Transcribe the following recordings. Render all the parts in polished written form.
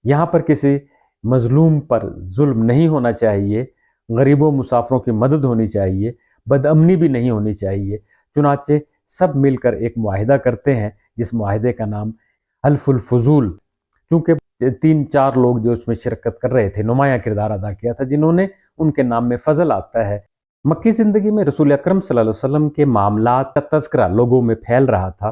یہاں پر کسی مظلوم پر ظلم نہیں ہونا چاہیے، غریبوں مسافروں کی مدد ہونی چاہیے، بد امنی بھی نہیں ہونی چاہیے۔ چنانچہ سب مل کر ایک معاہدہ کرتے ہیں جس معاہدے کا نام حلف الفضول، چونکہ 3-4 لوگ جو اس میں شرکت کر رہے تھے، نمایاں کردار ادا کیا تھا، جنہوں نے ان کے نام میں فضل آتا ہے۔ مکی زندگی میں رسول اکرم صلی اللہ علیہ وسلم کے معاملات کا تذکرہ لوگوں میں پھیل رہا تھا۔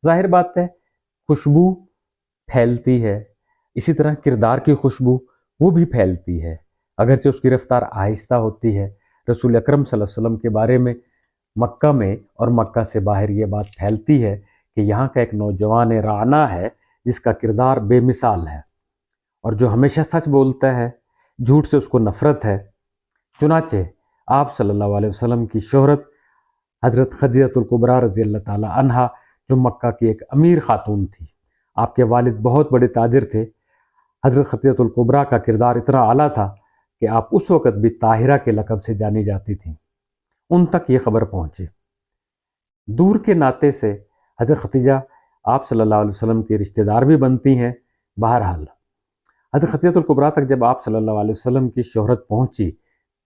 ظاہر بات ہے خوشبو پھیلتی ہے، اسی طرح کردار کی خوشبو وہ بھی پھیلتی ہے، اگرچہ اس کی رفتار آہستہ ہوتی ہے۔ رسول اکرم صلی اللہ علیہ وسلم کے بارے میں مکہ میں اور مکہ سے باہر یہ بات پھیلتی ہے کہ یہاں کا ایک نوجوان رانا ہے جس کا کردار بے مثال ہے اور جو ہمیشہ سچ بولتا ہے، جھوٹ سے اس کو نفرت ہے۔ چنانچہ آپ صلی اللہ علیہ وسلم کی شہرت حضرت خدیجہ الکبریٰ رضی اللہ تعالی عنہا، جو مکہ کی ایک امیر خاتون تھی، آپ کے والد بہت بڑے تاجر تھے۔ حضرت خدیجہ الکبریٰ کا کردار اتنا اعلیٰ تھا کہ آپ اس وقت بھی طاہرہ کے لقب سے جانی جاتی تھیں۔ ان تک یہ خبر پہنچی۔ دور کے ناطے سے حضرت خدیجہ آپ صلی اللہ علیہ وسلم کی رشتہ دار بھی بنتی ہیں۔ بہرحال حضرت خدیجہ الکبریٰ تک جب آپ صلی اللہ علیہ وسلم کی شہرت پہنچی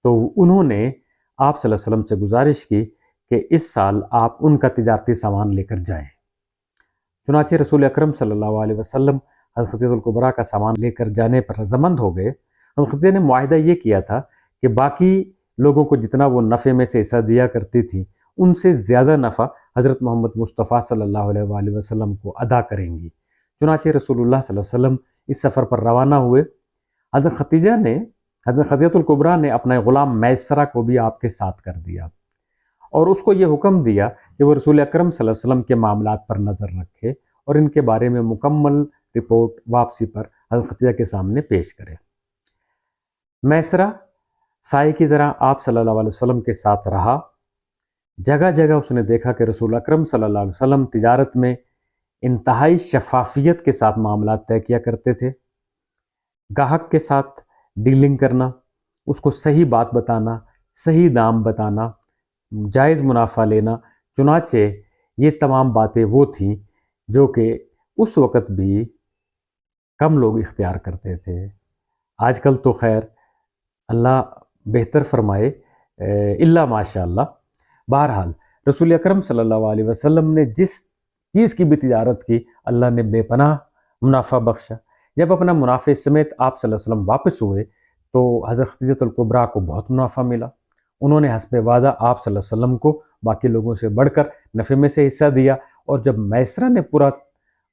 تو انہوں نے آپ صلی اللہ علیہ وسلم سے گزارش کی کہ اس سال آپ ان کا تجارتی سامان لے کر جائیں۔ چنانچہ رسول اکرم صلی اللہ علیہ وسلم حضرت خدیجہ الکبریٰ کا سامان لے کر جانے پر رضامند ہو گئے۔ حضرت خدیجہ نے معاہدہ یہ کیا تھا کہ باقی لوگوں کو جتنا وہ نفع میں سے حصہ دیا کرتی تھی، ان سے زیادہ نفع حضرت محمد مصطفیٰ صلی اللہ علیہ وآلہ وسلم کو ادا کریں گی۔ چنانچہ رسول اللہ صلی اللہ علیہ وسلم اس سفر پر روانہ ہوئے۔ حضرت خدیجہ الکبریٰ نے اپنا غلام میسرہ کو بھی آپ کے ساتھ کر دیا اور اس کو یہ حکم دیا کہ وہ رسول اکرم صلی اللہ علیہ وسلم کے معاملات پر نظر رکھے اور ان کے بارے میں مکمل رپورٹ واپسی پر حضرت خدیجہ کے سامنے پیش کرے۔ میسرہ سائے کی طرح آپ صلی اللہ علیہ وسلم کے ساتھ رہا۔ جگہ جگہ اس نے دیکھا کہ رسول اکرم صلی اللہ علیہ وسلم تجارت میں انتہائی شفافیت کے ساتھ معاملات طے کیا کرتے تھے۔ گاہک کے ساتھ ڈیلنگ کرنا، اس کو صحیح بات بتانا، صحیح دام بتانا، جائز منافع لینا، چنانچہ یہ تمام باتیں وہ تھیں جو کہ اس وقت بھی کم لوگ اختیار کرتے تھے۔ آج کل تو خیر اللہ بہتر فرمائے، اللہ ماشاء اللہ۔ بہرحال رسول اکرم صلی اللہ علیہ وسلم نے جس چیز کی بھی تجارت کی، اللہ نے بے پناہ منافع بخشا۔ جب اپنا منافع سمیت آپ صلی اللہ علیہ وسلم واپس ہوئے تو حضرت خدیجہ الکبریٰ کو بہت منافع ملا۔ انہوں نے حسب وعدہ آپ صلی اللہ علیہ وسلم کو باقی لوگوں سے بڑھ کر نفع میں سے حصہ دیا، اور جب میسرہ نے پورا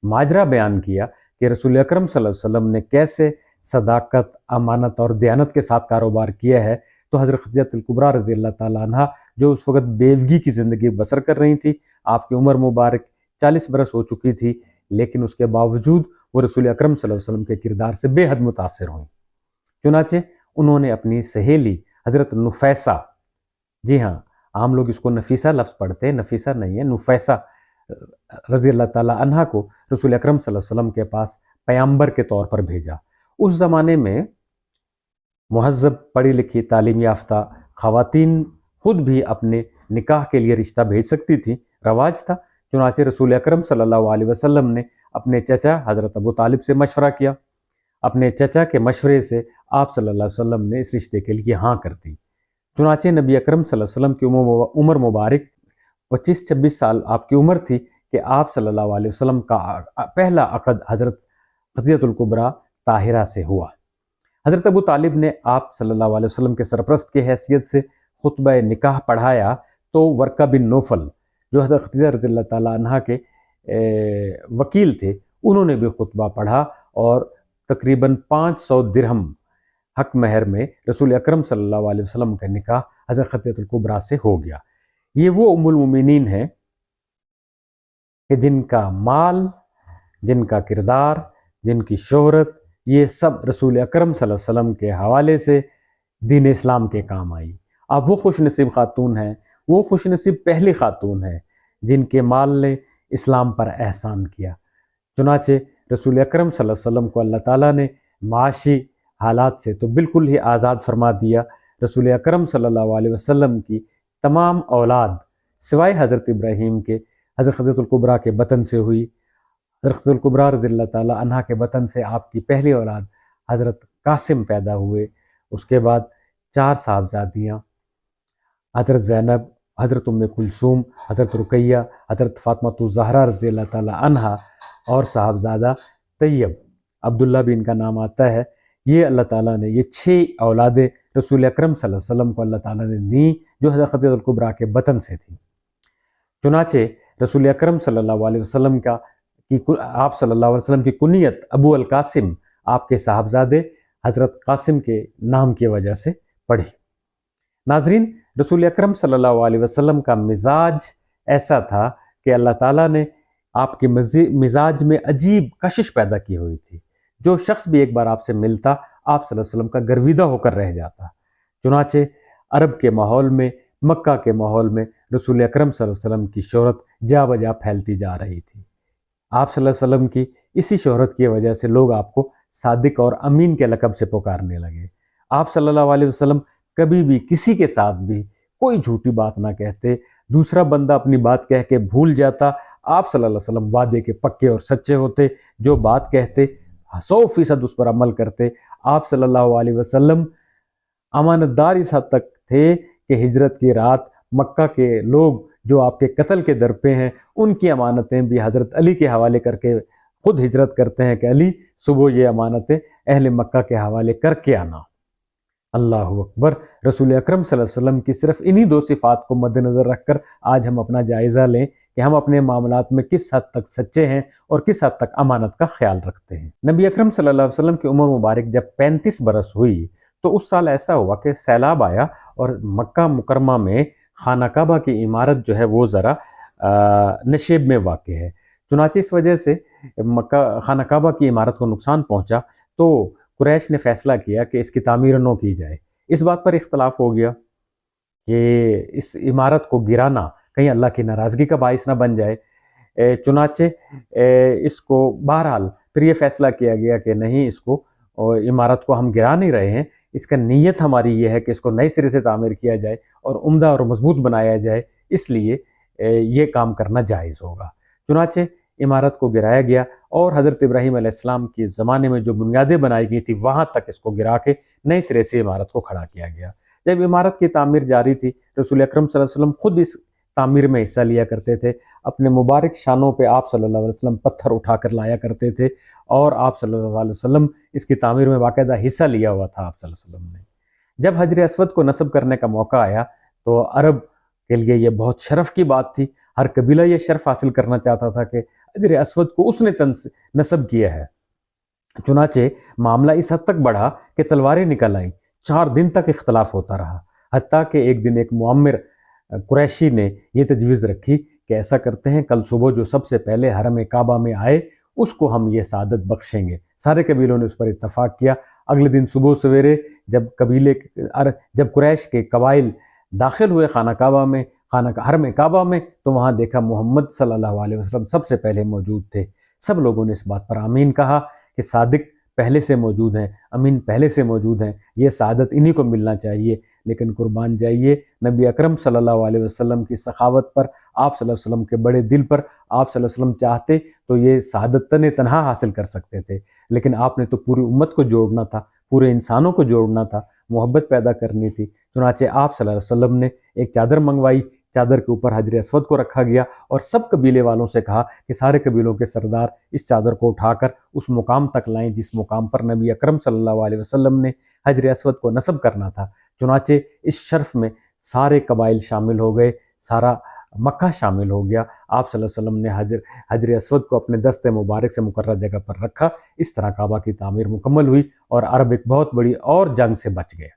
ماجرا بیان کیا کہ رسول اکرم صلی اللہ علیہ وسلم نے کیسے صداقت، امانت اور دیانت کے ساتھ کاروبار کیا ہے، تو حضرت خدیجہ الکبریٰ رضی اللہ تعالیٰ عنہ، جو اس وقت بیوگی کی زندگی بسر کر رہی تھی، آپ کی عمر مبارک 40 برس ہو چکی تھی، لیکن اس کے باوجود وہ رسول اکرم صلی اللہ علیہ وسلم کے کردار سے بے حد متاثر ہوئیں۔ چنانچہ انہوں نے اپنی سہیلی حضرت نفیسہ، جی ہاں عام لوگ اس کو نفیسہ لفظ پڑھتے ہیں، نفیسہ نہیں ہے، نفیسہ رضی اللہ تعالیٰ عنہ کو رسول اکرم صلی اللہ علیہ وسلم کے پاس پیامبر کے طور پر بھیجا۔ اس زمانے میں مہذب، پڑھی لکھی، تعلیم یافتہ خواتین خود بھی اپنے نکاح کے لیے رشتہ بھیج سکتی تھیں، رواج تھا۔ چنانچہ رسول اکرم صلی اللہ علیہ وسلم نے اپنے چچا حضرت ابو طالب سے مشورہ کیا۔ اپنے چچا کے مشورے سے آپ صلی اللہ علیہ وسلم نے اس رشتے کے لیے ہاں کر دی۔ چنانچہ نبی اکرم صلی اللہ علیہ وسلم کی عمر مبارک 25-26 سال آپ کی عمر تھی کہ آپ صلی اللہ علیہ وسلم کا پہلا عقد حضرت خدیجہ الکبریٰ طاہرہ سے ہوا۔ حضرت ابو طالب نے آپ صلی اللہ علیہ وسلم کے سرپرست کی حیثیت سے خطبہ نکاح پڑھایا تو ورقہ بن نوفل، جو حضرت خدیجہ رضی اللہ تعالیٰ عنہ کے وکیل تھے، انہوں نے بھی خطبہ پڑھا اور تقریباً 500 درہم حق مہر میں رسول اکرم صلی اللہ علیہ وسلم کا نکاح حضرت خدیجہ الکبریٰ سے ہو گیا۔ یہ وہ ام المومنین ہیں کہ جن کا مال، جن کا کردار، جن کی شہرت، یہ سب رسول اکرم صلی اللہ علیہ وسلم کے حوالے سے دین اسلام کے کام آئی۔ اب وہ خوش نصیب خاتون ہیں، وہ خوش نصیب پہلی خاتون ہیں جن کے مال نے اسلام پر احسان کیا۔ چنانچہ رسول اکرم صلی اللہ علیہ وسلم کو اللہ تعالیٰ نے معاشی حالات سے تو بالکل ہی آزاد فرما دیا۔ رسول اکرم صلی اللہ علیہ وسلم کی تمام اولاد سوائے حضرت ابراہیم کے حضرت خدیجہ الکبریٰ کے بطن سے ہوئی۔ حضرت خدیجہ الکبریٰ رضی اللہ تعالیٰ عنہ کے بطن سے آپ کی پہلی اولاد حضرت قاسم پیدا ہوئے، اس کے بعد 4 صاحبزادیاں، حضرت زینب، حضرت ام کلثوم، حضرت رقیہ، حضرت فاطمہ الزہرا رضی اللہ تعالی عنہا، اور صاحبزادہ طیب، عبداللہ بھی ان کا نام آتا ہے۔ یہ اللہ تعالیٰ نے، یہ 6 اولادیں رسول اکرم صلی اللہ علیہ وسلم کو اللہ تعالیٰ نے دیں، جو حضرت خدیجہ الکبریٰ کے بطن سے تھی۔ چنانچہ رسول اکرم صلی اللہ علیہ وسلم آپ صلی اللہ علیہ وسلم کی کنیت ابو القاسم آپ کے صاحبزادے حضرت قاسم کے نام کی وجہ سے پڑھی۔ ناظرین، رسول اکرم صلی اللہ علیہ وسلم کا مزاج ایسا تھا کہ اللہ تعالیٰ نے آپ کے مزاج میں عجیب کشش پیدا کی ہوئی تھی۔ جو شخص بھی ایک بار آپ سے ملتا، آپ صلی اللہ علیہ وسلم کا گرویدہ ہو کر رہ جاتا۔ چنانچہ عرب کے ماحول میں، مکہ کے ماحول میں رسول اکرم صلی اللہ علیہ وسلم کی شہرت جا بجا پھیلتی جا رہی تھی۔ آپ صلی اللہ علیہ وسلم کی اسی شہرت کی وجہ سے لوگ آپ کو صادق اور امین کے لقب سے پکارنے لگے۔ آپ صلی اللہ علیہ وسلم کبھی بھی کسی کے ساتھ بھی کوئی جھوٹی بات نہ کہتے، دوسرا بندہ اپنی بات کہہ کے بھول جاتا، آپ صلی اللہ علیہ وسلم وعدے کے پکے اور سچے ہوتے، جو بات کہتے 100% اس پر عمل کرتے۔ آپ صلی اللہ علیہ وسلم امانت دار اس حد تک تھے کہ ہجرت کی رات مکہ کے لوگ جو آپ کے قتل کے در پہ ہیں، ان کی امانتیں بھی حضرت علی کے حوالے کر کے خود ہجرت کرتے ہیں کہ علی صبح یہ امانتیں اہل مکہ کے حوالے کر کے آنا۔ اللہ اکبر۔ رسول اکرم صلی اللہ علیہ وسلم کی صرف انہی 2 صفات کو مد نظر رکھ کر آج ہم اپنا جائزہ لیں کہ ہم اپنے معاملات میں کس حد تک سچے ہیں اور کس حد تک امانت کا خیال رکھتے ہیں۔ نبی اکرم صلی اللہ علیہ وسلم کی عمر مبارک جب 35 برس ہوئی تو اس سال ایسا ہوا کہ سیلاب آیا اور مکہ مکرمہ میں خانہ کعبہ کی عمارت جو ہے وہ ذرا نشیب میں واقع ہے۔ چنانچہ اس وجہ سے خانہ کعبہ کی عمارت کو نقصان پہنچا تو قریش نے فیصلہ کیا کہ اس کی تعمیر نو کی جائے۔ اس بات پر اختلاف ہو گیا کہ اس عمارت کو گرانا کہیں اللہ کی ناراضگی کا باعث نہ بن جائے۔ چنانچہ اس کو بہرحال پھر یہ فیصلہ کیا گیا کہ نہیں، اس کو عمارت کو ہم گرا نہیں رہے ہیں، اس کا نیت ہماری یہ ہے کہ اس کو نئے سرے سے تعمیر کیا جائے اور عمدہ اور مضبوط بنایا جائے، اس لیے یہ کام کرنا جائز ہوگا۔ چنانچہ عمارت کو گرایا گیا اور حضرت ابراہیم علیہ السلام کے زمانے میں جو بنیادیں بنائی گئی تھی وہاں تک اس کو گرا کے نئے سرے سے عمارت کو کھڑا کیا گیا۔ جب عمارت کی تعمیر جاری تھی، رسول اکرم صلی اللہ علیہ وسلم خود اس تعمیر میں حصہ لیا کرتے تھے۔ اپنے مبارک شانوں پہ آپ صلی اللہ علیہ وسلم پتھر اٹھا کر لایا کرتے تھے اور آپ صلی اللہ علیہ وسلم اس کی تعمیر میں باقاعدہ حصہ لیا ہوا تھا آپ صلی اللہ علیہ وسلم نے۔ جب حجر اسود کو نصب کرنے کا موقع آیا تو عرب کے لیے یہ بہت شرف کی بات تھی۔ ہر قبیلہ یہ شرف حاصل کرنا چاہتا تھا کہ حجر اسود کو اس نے نصب کیا ہے۔ چنانچہ معاملہ اس حد تک بڑھا کہ تلواریں نکل آئیں، 4 دن تک اختلاف ہوتا رہا، حتیٰ کہ ایک دن ایک معمر قریشی نے یہ تجویز رکھی کہ ایسا کرتے ہیں، کل صبح جو سب سے پہلے حرم کعبہ میں آئے اس کو ہم یہ سعادت بخشیں گے۔ سارے قبیلوں نے اس پر اتفاق کیا۔ اگلے دن صبح سویرے جب قریش کے قبائل داخل ہوئے خانہ کعبہ میں، حرم کعبہ میں، تو وہاں دیکھا محمد صلی اللہ علیہ وسلم سب سے پہلے موجود تھے۔ سب لوگوں نے اس بات پر آمین کہا کہ صادق پہلے سے موجود ہیں، امین پہلے سے موجود ہیں، یہ سعادت انہی کو ملنا چاہیے۔ لیکن قربان جائیے نبی اکرم صلی اللہ علیہ وسلم کی سخاوت پر، آپ صلی اللہ علیہ وسلم کے بڑے دل پر، آپ صلی اللہ علیہ وسلم چاہتے تو یہ سعادت تنہا حاصل کر سکتے تھے، لیکن آپ نے تو پوری امت کو جوڑنا تھا، پورے انسانوں کو جوڑنا تھا، محبت پیدا کرنی تھی۔ چنانچہ آپ صلی اللہ علیہ وسلم نے ایک چادر منگوائی، چادر کے اوپر حجر اسود کو رکھا گیا اور سب قبیلے والوں سے کہا کہ سارے قبیلوں کے سردار اس چادر کو اٹھا کر اس مقام تک لائیں جس مقام پر نبی اکرم صلی اللہ علیہ وسلم نے حجر اسود کو نصب کرنا تھا۔ چنانچہ اس شرف میں سارے قبائل شامل ہو گئے، سارا مکہ شامل ہو گیا۔ آپ صلی اللہ علیہ وسلم نے حجر اسود کو اپنے دست مبارک سے مقررہ جگہ پر رکھا۔ اس طرح کعبہ کی تعمیر مکمل ہوئی اور عرب ایک بہت بڑی اور جنگ سے بچ گئے۔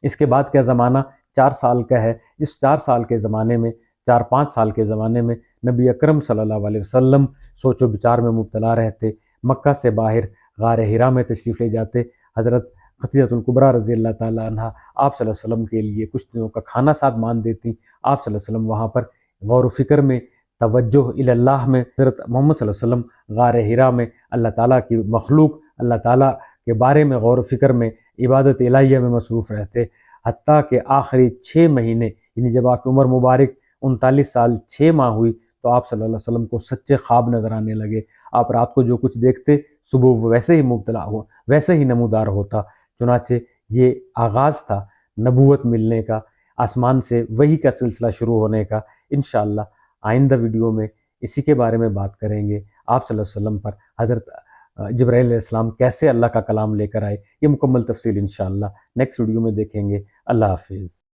اس کے بعد کا زمانہ 4 سال کا ہے۔ اس 4 سال کے زمانے میں، 4-5 سال کے زمانے میں نبی اکرم صلی اللہ علیہ وسلم سوچ و بچار میں مبتلا رہتے۔ مکہ سے باہر غار حرا میں تشریف لے جاتے۔ حضرت خدیجہ الکبریٰ رضی اللہ تعالیٰ عنہ آپ صلی اللہ علیہ وسلم کے لیے کچھ دنوں کا کھانا ساتھ مان دیتی۔ آپ صلی اللہ علیہ وسلم وہاں پر غور و فکر میں، توجہ اللہ میں، حضرت محمد صلی اللہ علیہ وسلم غار حرا میں اللہ تعالیٰ کی مخلوق، اللہ تعالیٰ کے بارے میں غور و فکر میں، عبادت الہیہ میں مصروف رہتے، حتیٰ کہ آخری 6 مہینے، یعنی جب آپ کی عمر مبارک 39 سال 6 ماہ ہوئی تو آپ صلی اللہ علیہ وسلم کو سچے خواب نظر آنے لگے۔ آپ رات کو جو کچھ دیکھتے صبح وہ ویسے ہی نمودار ہوتا۔ چنانچہ یہ آغاز تھا نبوت ملنے کا، آسمان سے وحی کا سلسلہ شروع ہونے کا۔ انشاءاللہ آئندہ ویڈیو میں اسی کے بارے میں بات کریں گے، آپ صلی اللہ علیہ وسلم پر حضرت جبرائیل علیہ السلام کیسے اللہ کا کلام لے کر آئے، یہ مکمل تفصیل انشاءاللہ نیکسٹ ویڈیو میں دیکھیں گے۔ اللہ حافظ۔